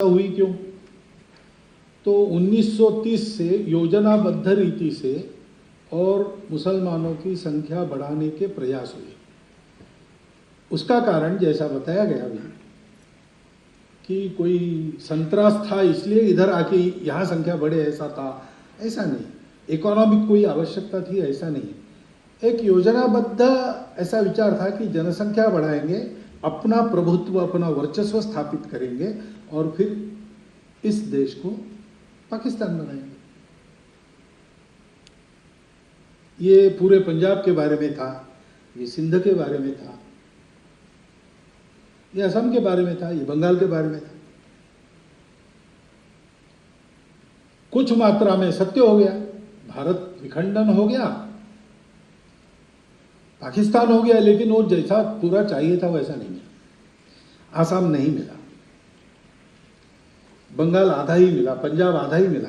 हुई क्यों? तो 1930 से योजनाबद्ध रीति से और मुसलमानों की संख्या बढ़ाने के प्रयास हुए। उसका कारण जैसा बताया गया अभी कि कोई संतरास था इसलिए इधर आके यहाँ संख्या बढ़े, ऐसा था, ऐसा नहीं। इकोनॉमिक कोई आवश्यकता थी, ऐसा नहीं। एक योजनाबद्ध ऐसा विचार था कि जनसंख्या बढ़ाएंगे, अपना प्रभुत्व, अपना वर्चस्व स्थापित करेंगे और फिर इस देश को पाकिस्तान बनाएंगे। ये पूरे पंजाब के बारे में था, ये सिंध के बारे में था, ये असम के बारे में था, ये बंगाल के बारे में था। कुछ मात्रा में सत्य हो गया, भारत विखंडन हो गया, पाकिस्तान हो गया, लेकिन वो जैसा पूरा चाहिए था वैसा नहीं मिला। आसाम नहीं मिला, बंगाल आधा ही मिला, पंजाब आधा ही मिला।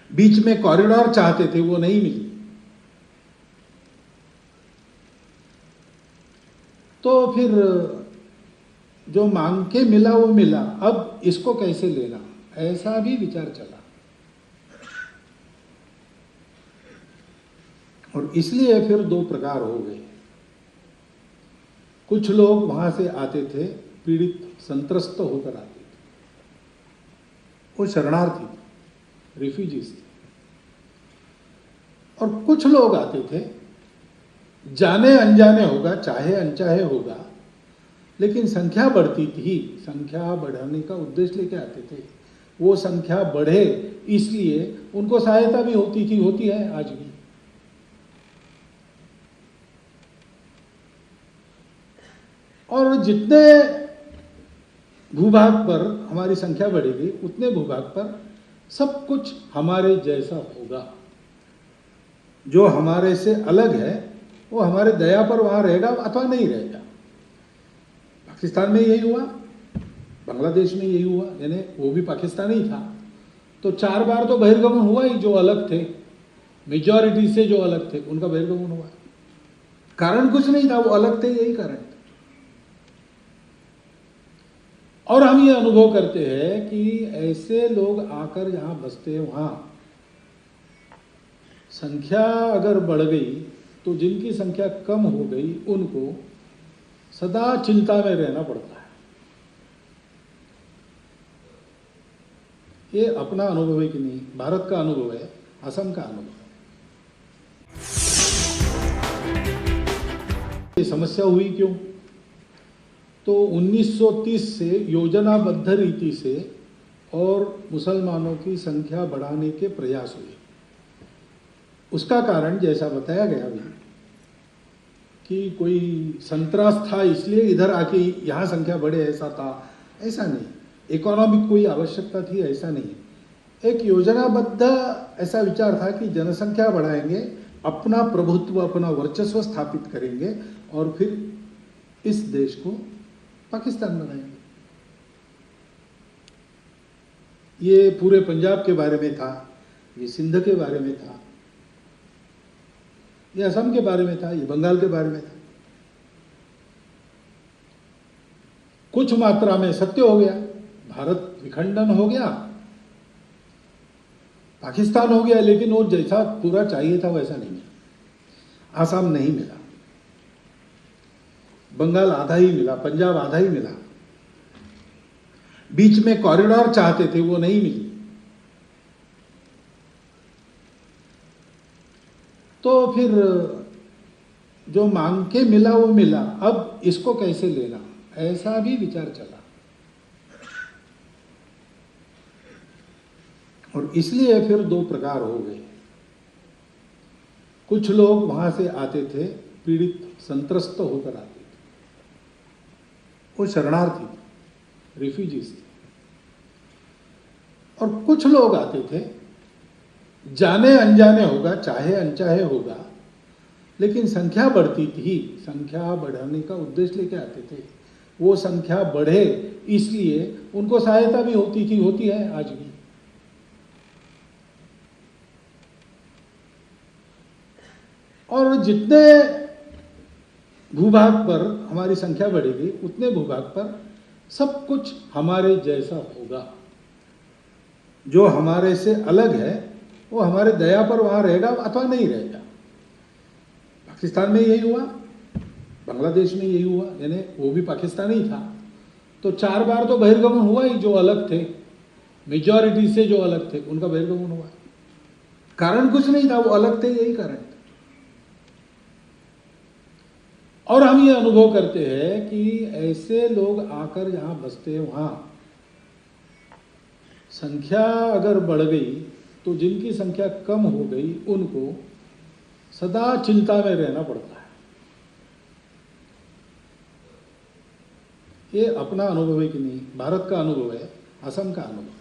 बीच में कॉरिडोर चाहते थे, वो नहीं मिली। तो फिर जो मांग के मिला वो मिला, अब इसको कैसे लेना, ऐसा भी विचार चला। और इसलिए फिर दो प्रकार हो गए। कुछ लोग वहां से आते थे, पीड़ित संत्रस्त होकर आते थे, वो शरणार्थी थे, रिफ्यूजीज थे। और कुछ लोग आते थे, जाने अनजाने होगा, चाहे अनचाहे होगा, लेकिन संख्या बढ़ती थी, संख्या बढ़ाने का उद्देश्य लेके आते थे। वो संख्या बढ़े इसलिए उनको सहायता भी होती थी, होती है आज भी। और जितने भूभाग पर हमारी संख्या बढ़ेगी, उतने भूभाग पर सब कुछ हमारे जैसा होगा। जो हमारे से अलग है वो हमारे दया पर वहां रहेगा अथवा नहीं रहेगा। पाकिस्तान में यही हुआ, बांग्लादेश में यही हुआ, यानी वो भी पाकिस्तानी था तो 4 बार तो बहिर्गमन हुआ ही। जो अलग थे, मेजॉरिटी से जो अलग थे, उनका बहिर्गमन हुआ। कारण कुछ नहीं था, वो अलग थे, यही कारण था। और हम ये अनुभव करते हैं कि ऐसे लोग आकर यहां बसते हैं, वहां संख्या अगर बढ़ गई तो जिनकी संख्या कम हो गई उनको सदा चिंता में रहना पड़ता है। ये अपना अनुभव है कि नहीं, भारत का अनुभव है, असम का अनुभव है। ये समस्या हुई क्यों? तो 1930 से योजनाबद्ध रीति से और मुसलमानों की संख्या बढ़ाने के प्रयास हुए। उसका कारण जैसा बताया गया अभी कि कोई संतरास था इसलिए इधर आके यहाँ संख्या बढ़े, ऐसा था, ऐसा नहीं। इकोनॉमिक कोई आवश्यकता थी, ऐसा नहीं। एक योजनाबद्ध ऐसा विचार था कि जनसंख्या बढ़ाएंगे, अपना प्रभुत्व, अपना वर्चस्व स्थापित करेंगे और फिर इस देश को पाकिस्तान बनाएंगे। ये पूरे पंजाब के बारे में था, ये सिंध के बारे में था, ये असम के बारे में था, ये बंगाल के बारे में था। कुछ मात्रा में सत्य हो गया, भारत विखंडन हो गया, पाकिस्तान हो गया, लेकिन वो जैसा पूरा चाहिए था वैसा नहीं मिला। आसाम नहीं मिला, बंगाल आधा ही मिला, पंजाब आधा ही मिला। बीच में कॉरिडोर चाहते थे, वो नहीं मिली। तो फिर जो मांग के मिला वो मिला, अब इसको कैसे लेना, ऐसा भी विचार चला। और इसलिए फिर दो प्रकार हो गए। कुछ लोग वहां से आते थे, पीड़ित संत्रस्त होकर आते थे, वो शरणार्थी थे, रिफ्यूजीज थे। और कुछ लोग आते थे, जाने अनजाने होगा, चाहे अनचाहे होगा, लेकिन संख्या बढ़ती थी, संख्या बढ़ाने का उद्देश्य लेके आते थे। वो संख्या बढ़े इसलिए उनको सहायता भी होती थी, होती है आज भी। और जितने भूभाग पर हमारी संख्या बढ़ेगी, उतने भूभाग पर सब कुछ हमारे जैसा होगा। जो हमारे से अलग है वो हमारे दया पर वहां रहेगा अथवा नहीं रहेगा। पाकिस्तान में यही हुआ, बांग्लादेश में यही हुआ, यानी वो भी पाकिस्तानी था तो 4 बार तो बहिर्गमन हुआ ही। जो अलग थे, मेजॉरिटी से जो अलग थे, उनका बहिर्गमन हुआ। कारण कुछ नहीं था, वो अलग थे, यही कारण था। और हम ये अनुभव करते हैं कि ऐसे लोग आकर जहां बसते हैं वहां संख्या अगर बढ़ गई तो जिनकी संख्या कम हो गई उनको सदा चिंता में रहना पड़ता है। ये अपना अनुभव है कि नहीं, भारत का अनुभव है, असम का अनुभव है।